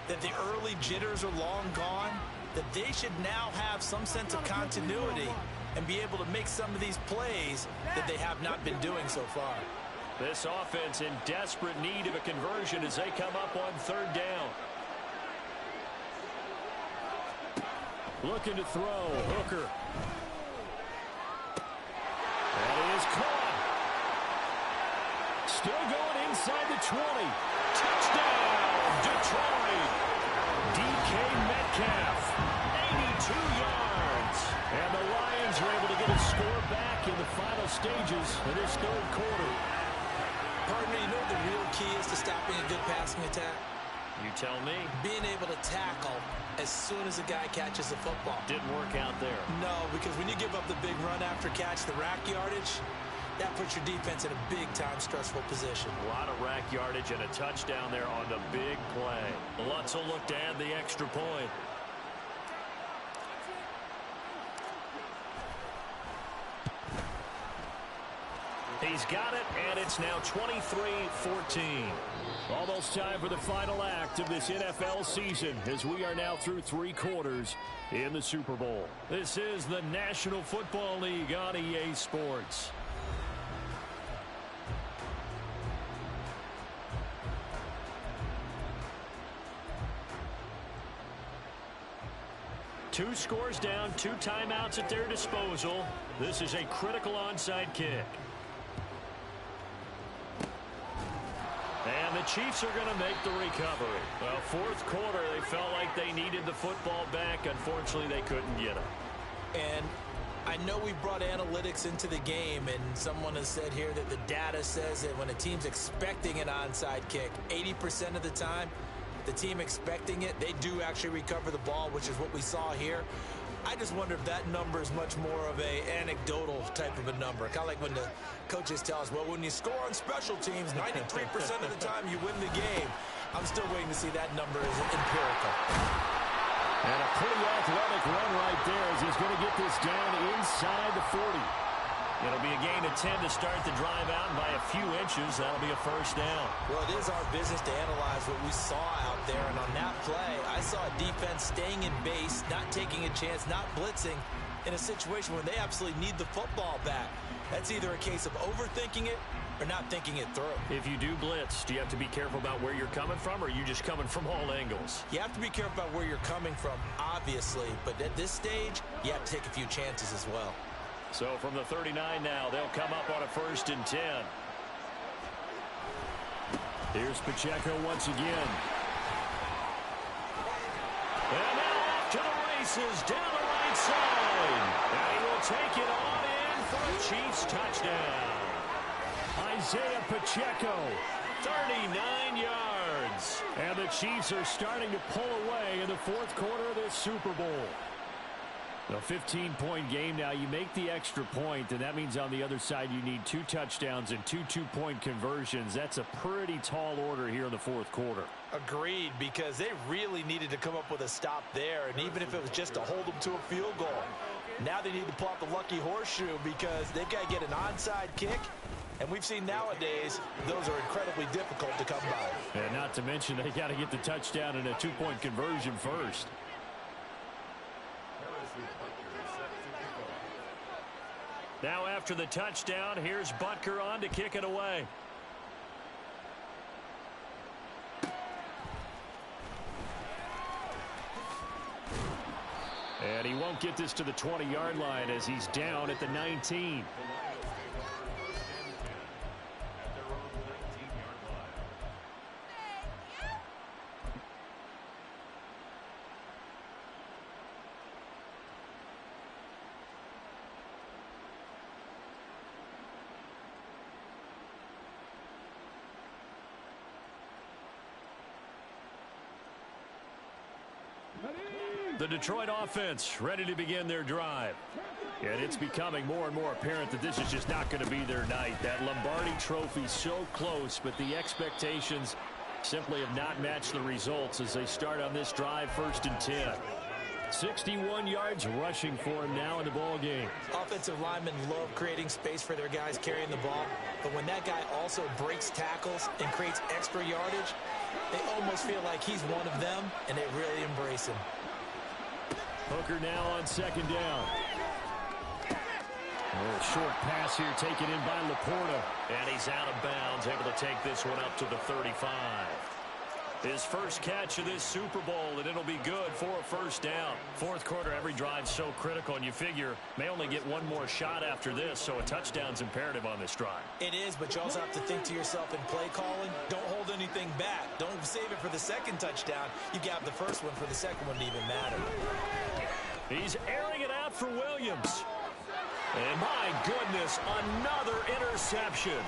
[SPEAKER 3] that the early jitters are long gone, that they should now have some sense of continuity and be able to make some of these plays that they have not been doing so far.
[SPEAKER 2] This offense in desperate need of a conversion as they come up on third down. Looking to throw. Hooker. That is caught. Still going inside the 20. Touchdown, Detroit. DK Metcalf, 82 yards. And the Lions are able to get a score back in the final stages of this third quarter.
[SPEAKER 3] Partner, you know what the real key is to stopping a good passing attack?
[SPEAKER 2] You tell me.
[SPEAKER 3] Being able to tackle as soon as a guy catches the football.
[SPEAKER 2] Didn't work out there.
[SPEAKER 3] No, because when you give up the big run after catch, the rack yardage, that puts your defense in a big-time stressful position.
[SPEAKER 2] A lot of rack yardage and a touchdown there on the big play. Lutz will look to add the extra point. He's got it, and it's now 23-14. Almost time for the final act of this NFL season as we are now through 3 quarters in the Super Bowl. This is the National Football League on EA Sports. Two scores down, 2 timeouts at their disposal. This is a critical onside kick. And the Chiefs are going to make the recovery. Well, fourth quarter, they felt like they needed the football back. Unfortunately, they couldn't get it.
[SPEAKER 3] And I know we brought analytics into the game, and someone has said here that the data says that when a team's expecting an onside kick, 80% of the time, the team expecting it, they do actually recover the ball, which is what we saw here. I just wonder if that number is much more of a anecdotal type of a number. Kind of like when the coaches tell us, well, when you score on special teams, 93% of the time you win the game. I'm still waiting to see that number is empirical.
[SPEAKER 2] And a pretty athletic run right there as he's going to get this down inside the 40. It'll be a gain of 10 to start the drive out, and by a few inches, that'll be a first down.
[SPEAKER 3] Well, it is our business to analyze what we saw out there, and on that play, I saw a defense staying in base, not taking a chance, not blitzing, in a situation where they absolutely need the football back. That's either a case of overthinking it or not thinking it through.
[SPEAKER 2] If you do blitz, do you have to be careful about where you're coming from, or are you just coming from all angles?
[SPEAKER 3] You have to be careful about where you're coming from, obviously, but at this stage, you have to take a few chances as well.
[SPEAKER 2] So from the 39 now, they'll come up on a 1st and 10. Here's Pacheco once again. And now off to the races down the right side. And he will take it on in for a Chiefs touchdown. Isaiah Pacheco, 39 yards. And the Chiefs are starting to pull away in the 4th quarter of this Super Bowl. A 15-point game now. You make the extra point, and that means on the other side you need 2 touchdowns and 2 two-point conversions. That's a pretty tall order here in the fourth quarter.
[SPEAKER 3] Agreed, because they really needed to come up with a stop there, and even if it was just to hold them to a field goal. Now they need to pull out the lucky horseshoe because they've got to get an onside kick, and we've seen nowadays those are incredibly difficult to come by.
[SPEAKER 2] And not to mention they got to get the touchdown and a 2-point conversion first. Now after the touchdown, here's Butker on to kick it away. And he won't get this to the 20-yard line as he's down at the 19. The Detroit offense ready to begin their drive. And it's becoming more and more apparent that this is just not going to be their night. That Lombardi trophy so close, but the expectations simply have not matched the results as they start on this drive, 1st and 10. 61 yards rushing for him now in the ball game.
[SPEAKER 3] Offensive linemen love creating space for their guys carrying the ball, but when that guy also breaks tackles and creates extra yardage, they almost feel like he's one of them, and they really embrace him.
[SPEAKER 2] Hooker now on 2nd down. A little short pass here taken in by Laporta. And he's out of bounds, able to take this one up to the 35. His first catch of this Super Bowl, and it'll be good for a 1st down. Fourth quarter, every drive's so critical, and you figure may only get one more shot after this, so a touchdown's imperative on this drive.
[SPEAKER 3] It is, but you also have to think to yourself in play calling, don't hold anything back. Don't save it for the 2nd touchdown. You got the first one for the 2nd one to even matter.
[SPEAKER 2] He's airing it out for Williams. And my goodness, another interception.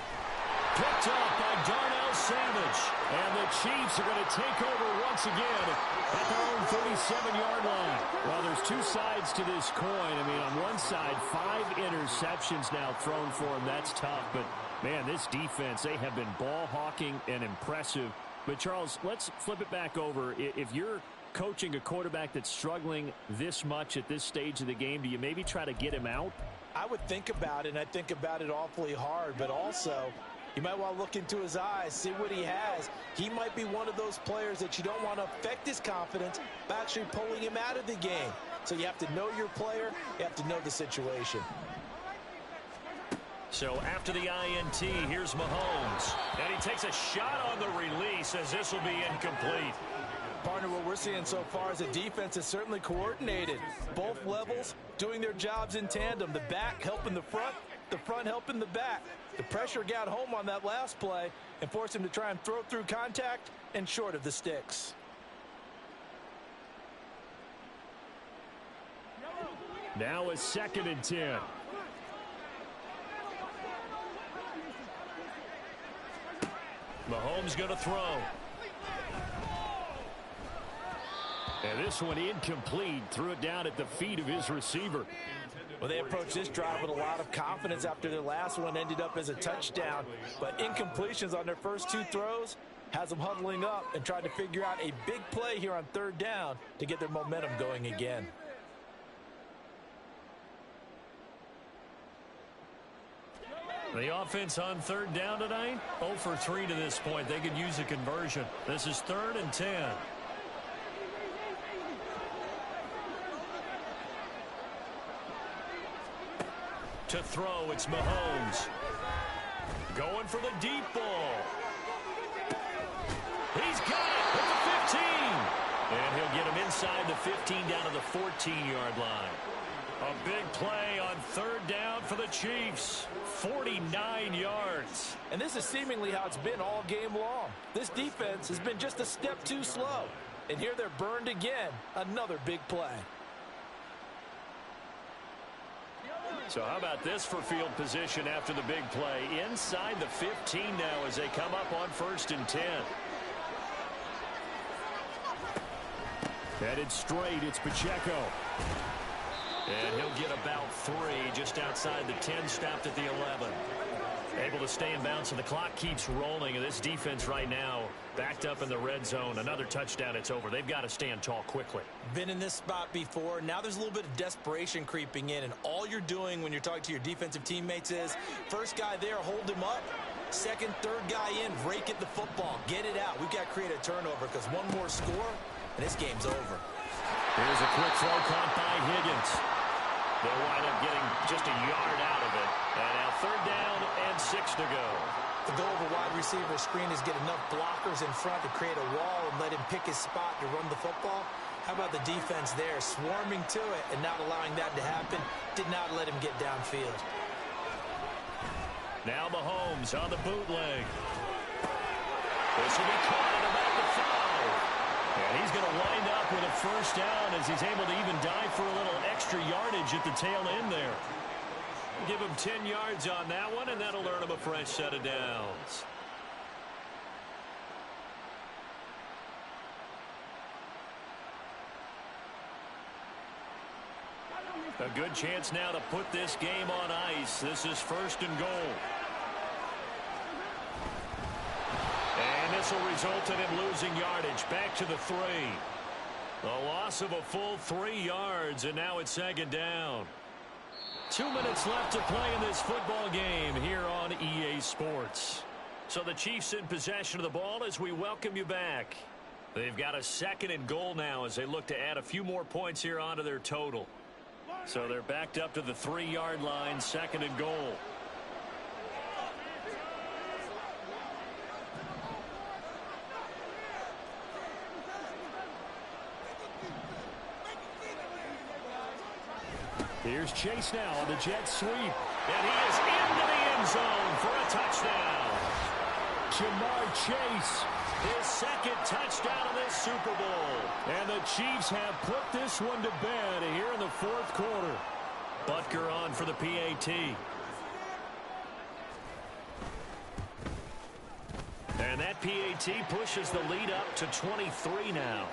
[SPEAKER 2] Picked up by Darnell Savage. And the Chiefs are going to take over once again at their own 37-yard line. Well, there's 2 sides to this coin. I mean, on one side, 5 interceptions now thrown for him. That's tough. But, man, this defense, they have been ball hawking and impressive. But, Charles, let's flip it back over. If you're coaching a quarterback that's struggling this much at this stage of the game, do you maybe try to get him out?
[SPEAKER 3] I would think about it, and I think about it awfully hard, but also you might want to look into his eyes, see what he has. He might be one of those players that you don't want to affect his confidence by actually pulling him out of the game. So you have to know your player, you have to know the situation.
[SPEAKER 2] So after the INT, here's Mahomes. And he takes a shot on the release as this will be incomplete.
[SPEAKER 3] Partner, what we're seeing so far is the defense is certainly coordinated. Both levels doing their jobs in tandem. The back helping the front helping the back. The pressure got home on that last play and forced him to try and throw through contact and short of the sticks.
[SPEAKER 2] Now it's 2nd and 10. Mahomes going to throw. And this one incomplete. Threw it down at the feet of his receiver.
[SPEAKER 3] Well, they approached this drive with a lot of confidence after their last one ended up as a touchdown. But incompletions on their first 2 throws has them huddling up and trying to figure out a big play here on 3rd down to get their momentum going again.
[SPEAKER 2] The offense on 3rd down tonight, 0 for 3 to this point. They could use a conversion. This is 3rd and 10. To throw, it's Mahomes. Going for the deep ball. He's got it at the 15. And he'll get him inside the 15 down to the 14-yard line. A big play on 3rd down for the Chiefs. 49 yards.
[SPEAKER 3] And this is seemingly how it's been all game long. This defense has been just a step too slow. And here they're burned again. Another big play.
[SPEAKER 2] So how about this for field position after the big play? Inside the 15 now as they come up on 1st and 10. Headed straight, it's Pacheco. And he'll get about 3 just outside the 10, stopped at the 11. Able to stay in bounds, and the clock keeps rolling. And this defense right now backed up in the red zone. Another touchdown, it's over. They've got to stand tall quickly.
[SPEAKER 3] Been in this spot before. Now there's a little bit of desperation creeping in, and all you're doing when you're talking to your defensive teammates is first guy there, hold him up. Second, third guy in, rake at the football. Get it out. We've got to create a turnover because one more score, and this game's over.
[SPEAKER 2] Here's a quick throw caught by Higgins. They'll wind up getting just a yard out of it. And now 3rd down and 6 to go.
[SPEAKER 3] The goal of a wide receiver screen is get enough blockers in front to create a wall and let him pick his spot to run the football. How about the defense there, swarming to it and not allowing that to happen? Did not let him get downfield.
[SPEAKER 2] Now Mahomes on the bootleg. This will be caught at about the 5. And he's going to wind up with a 1st down as he's able to even dive for a little extra yardage at the tail end there. Give him 10 yards on that one, and that'll earn him a fresh set of downs. A good chance now to put this game on ice. This is 1st and goal. And this will result in him losing yardage. Back to the 3. A loss of a full 3 yards, and now it's 2nd down. 2 minutes left to play in this football game here on EA Sports. So the Chiefs in possession of the ball as we welcome you back. They've got a 2nd and goal now as they look to add a few more points here onto their total. So they're backed up to the 3-yard line, 2nd and goal. Here's Chase now on the jet sweep. And he is into the end zone for a touchdown. Jamar Chase, his 2nd touchdown of this Super Bowl. And the Chiefs have put this one to bed here in the 4th quarter. Butker on for the PAT. And that PAT pushes the lead up to 23 now.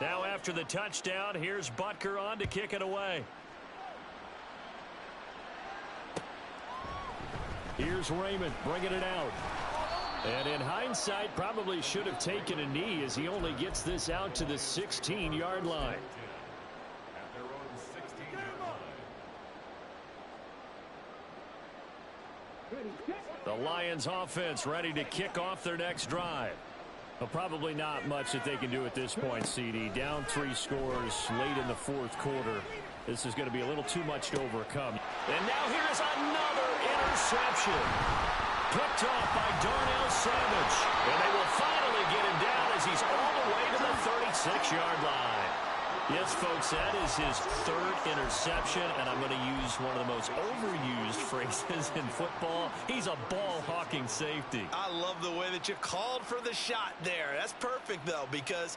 [SPEAKER 2] Now after the touchdown, here's Butker on to kick it away. Here's Raymond bringing it out. And in hindsight, probably should have taken a knee as he only gets this out to the 16-yard line. The Lions offense ready to kick off their next drive. Well, probably not much that they can do at this point, CD. Down 3 scores late in the 4th quarter. This is going to be a little too much to overcome. And now here's another interception. Picked off by Darnell Savage. And they will finally get him down as he's all the way to the 36-yard line. Yes, folks, that is his 3rd interception, and I'm going to use one of the most overused phrases in football. He's a ball-hawking safety.
[SPEAKER 3] I love the way that you called for the shot there. That's perfect, though, because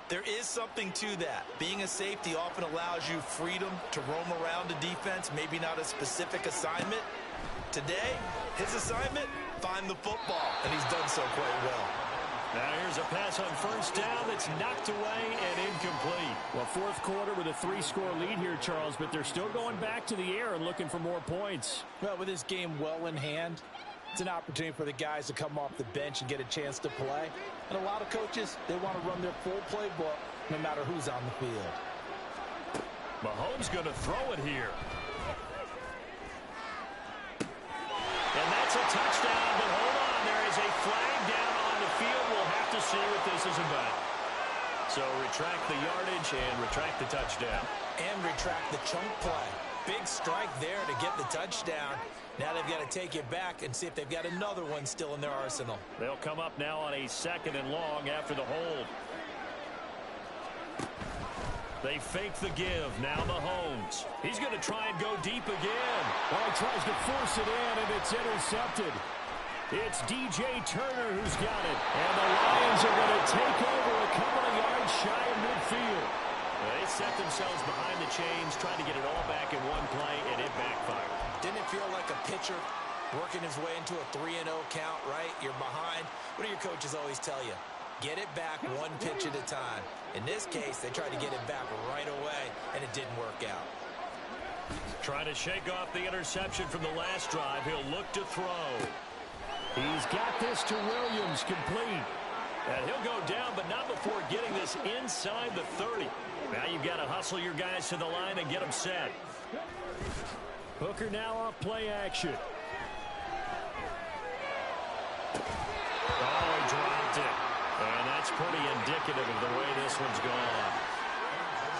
[SPEAKER 3] there is something to that. Being a safety often allows you freedom to roam around a defense, maybe not a specific assignment. Today, his assignment, find the football, and he's done so quite well.
[SPEAKER 2] Now here's a pass on 1st down that's knocked away and incomplete.
[SPEAKER 5] Well, 4th quarter with a 3-score lead here, Charles, but they're still going back to the air and looking for more points.
[SPEAKER 6] Well, with this game well in hand, it's an opportunity for the guys to come off the bench and get a chance to play. And a lot of coaches, they want to run their full playbook no matter who's on the field.
[SPEAKER 2] Mahomes going to throw it here. And that's a touchdown, but hold on, there is a flag down on the field. We'll have to see what this is about. So retract the yardage and retract the touchdown.
[SPEAKER 3] And retract the chunk play. Big strike there to get the touchdown. Now they've got to take it back and see if they've got another one still in their arsenal.
[SPEAKER 2] They'll come up now on a 2nd and long after the hold. They fake the give. Now Mahomes. He's going to try and go deep again.
[SPEAKER 5] Well, he tries to force it in, and it's intercepted. It's DJ Turner who's got it. And the Lions are going to take over a couple of yards shy of midfield.
[SPEAKER 2] They set themselves behind the chains, trying to get it all back in one play, and it backfired.
[SPEAKER 3] Didn't it feel like a pitcher Working his way into a 3-0 count, right? You're behind. What do your coaches always tell you? Get it back one pitch at a time. In this case, they tried to get it back right away, and it didn't work out.
[SPEAKER 2] Trying to shake off the interception from the last drive. He'll look to throw. He's got this to Williams, complete. And he'll go down, but not before getting this inside the 30. Now you've got to hustle your guys to the line and get them set. Hooker now off play action. Oh, he dropped it. And that's pretty indicative of the way this one's gone.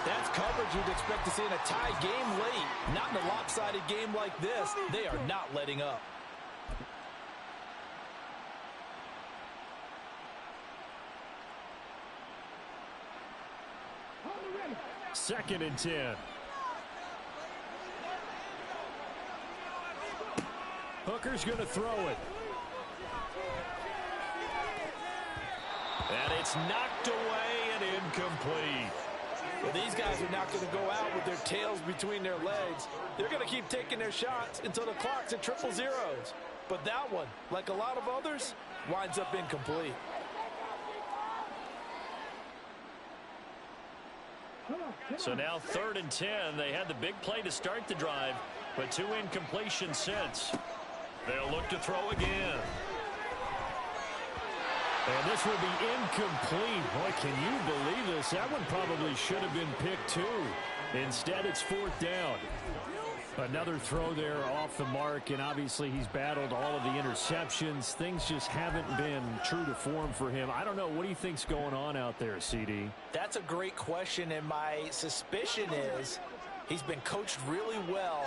[SPEAKER 6] That's coverage you'd expect to see in a tie game late. Not in a lopsided game like this. They are not letting up.
[SPEAKER 2] Second and 10. Hooker's going to throw it. And it's knocked away and incomplete.
[SPEAKER 6] Well, these guys are not going to go out with their tails between their legs. They're going to keep taking their shots until the clock's at triple zeros. But that one, like a lot of others, winds up incomplete.
[SPEAKER 2] So now 3rd and 10. They had the big play to start the drive, but 2 incompletions since. They'll look to throw again. And this will be incomplete. Boy, can you believe this? That one probably should have been picked too. Instead, it's 4th down. Another throw there off the mark, and obviously he's battled all of the interceptions. Things just haven't been true to form for him. I don't know. What do you think's going on out there, CD?
[SPEAKER 6] That's a great question, and my suspicion is he's been coached really well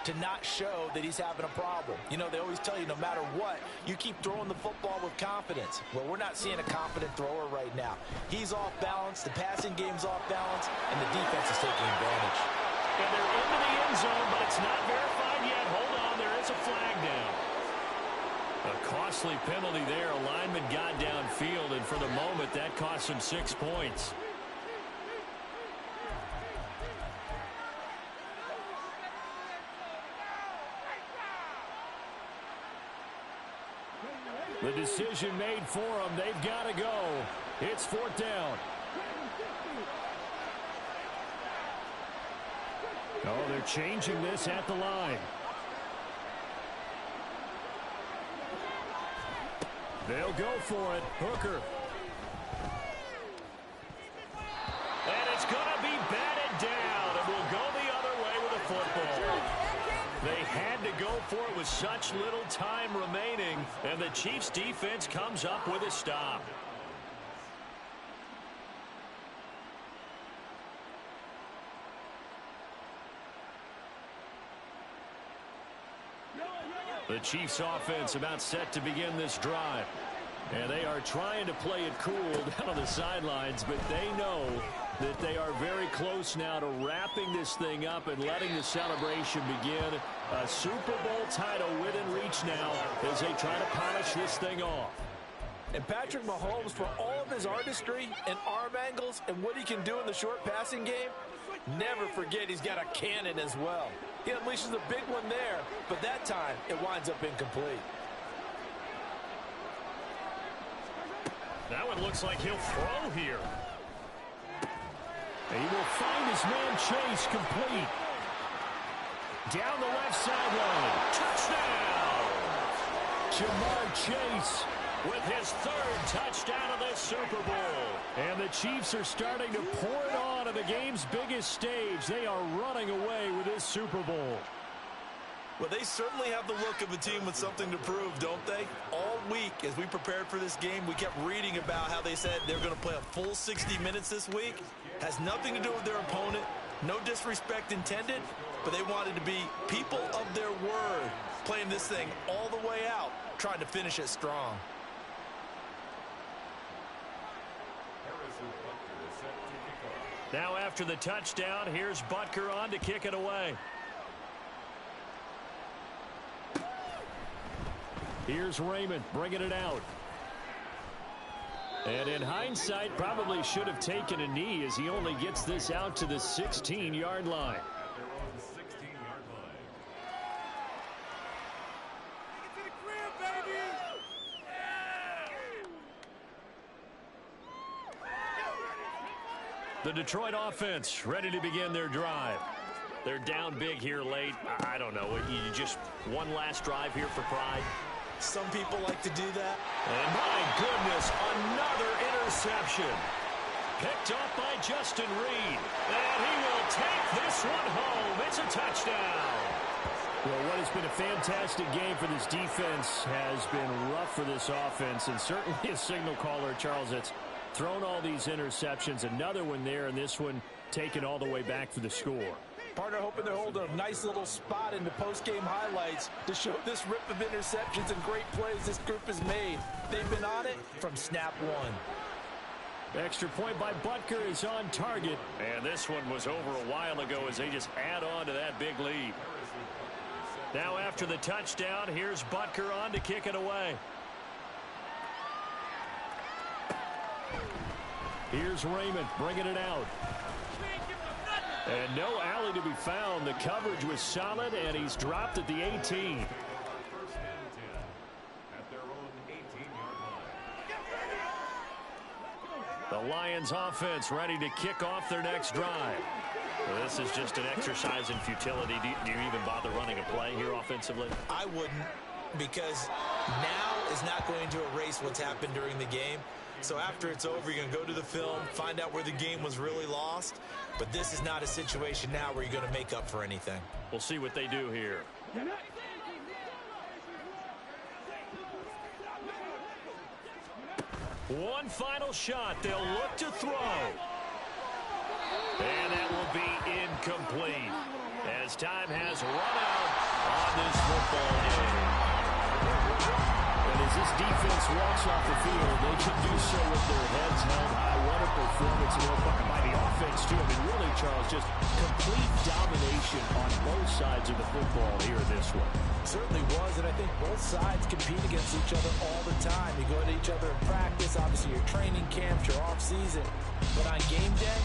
[SPEAKER 6] to not show that he's having a problem. You know, they always tell you no matter what, you keep throwing the football with confidence. Well, we're not seeing a confident thrower right now. He's off balance, the passing game's off balance, and the defense is taking advantage.
[SPEAKER 2] And they're into the end zone, but it's not verified yet. Hold on, there is a flag down. A costly penalty there. A lineman got downfield, and for the moment, that cost him 6 points. The decision made for them. They've got to go. It's 4th down. Oh, they're changing this at the line. They'll go for it. Hooker. And it's going to be batted down. And will go the other way with a football. They had to go for it with such little time remaining. And the Chiefs' defense comes up with a stop. The Chiefs offense about set to begin this drive. And they are trying to play it cool down on the sidelines, but they know that they are very close now to wrapping this thing up and letting the celebration begin. A Super Bowl title within reach now as they try to polish this thing off.
[SPEAKER 6] And Patrick Mahomes, for all of his artistry and arm angles and what he can do in the short passing game, never forget he's got a cannon as well. He unleashes a big one there, but that time it winds up incomplete.
[SPEAKER 2] That one looks like he'll throw here. He will find his man Chase complete. Down the left sideline. Touchdown! Jamar Chase with his 3rd touchdown of this Super Bowl. And the Chiefs are starting to pour it on to the game's biggest stage. They are running away with this Super Bowl.
[SPEAKER 3] Well, they certainly have the look of a team with something to prove, don't they? All week, as we prepared for this game, we kept reading about how they said they're going to play a full 60 minutes this week. Has nothing to do with their opponent. No disrespect intended, but they wanted to be people of their word, playing this thing all the way out, trying to finish it strong.
[SPEAKER 2] Now after the touchdown, here's Butker on to kick it away. Here's Raymond bringing it out. And in hindsight, probably should have taken a knee as he only gets this out to the 16-yard line. The Detroit offense ready to begin their drive. They're down big here late. I don't know. You just one last drive here for pride.
[SPEAKER 3] Some people like to do that.
[SPEAKER 2] And my goodness, another interception. Picked up by Justin Reed. And he will take this one home. It's a touchdown. Well, what has been a fantastic game for this defense has been rough for this offense. And certainly a signal caller, Charles, that's thrown all these interceptions. Another one there, and this one taken all the way back for the score.
[SPEAKER 6] Partner hoping they're holding a nice little spot in the post-game highlights to show this rip of interceptions and great plays this group has made. They've been on it from snap one.
[SPEAKER 2] Extra point by Butker is on target. And this one was over a while ago as they just add on to that big lead. Now after the touchdown, here's Butker on to kick it away. Here's Raymond bringing it out. And no alley to be found. The coverage was solid, and he's dropped at the 18. The Lions offense ready to kick off their next drive. Well, this is just an exercise in futility. Do you even bother running a play here offensively?
[SPEAKER 3] I wouldn't, because now is not going to erase what's happened during the game. So after it's over, you're going to go to the film, find out where the game was really lost. But this is not a situation now where you're going to make up for anything.
[SPEAKER 2] We'll see what they do here. One final shot. They'll look to throw. And that will be incomplete as time has run out on this football game. And as this defense walks off the field, they can do so with their heads held high. What a performance by the offense, too. I mean, really, Charles, just complete domination on both sides of the football here in this one.
[SPEAKER 6] Certainly was, and I think both sides compete against each other all the time. You go to each other in practice, obviously your training camps, your off-season. But on game day,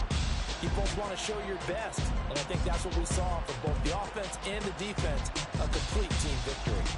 [SPEAKER 6] you both want to show your best. And I think that's what we saw from both the offense and the defense, a complete team victory.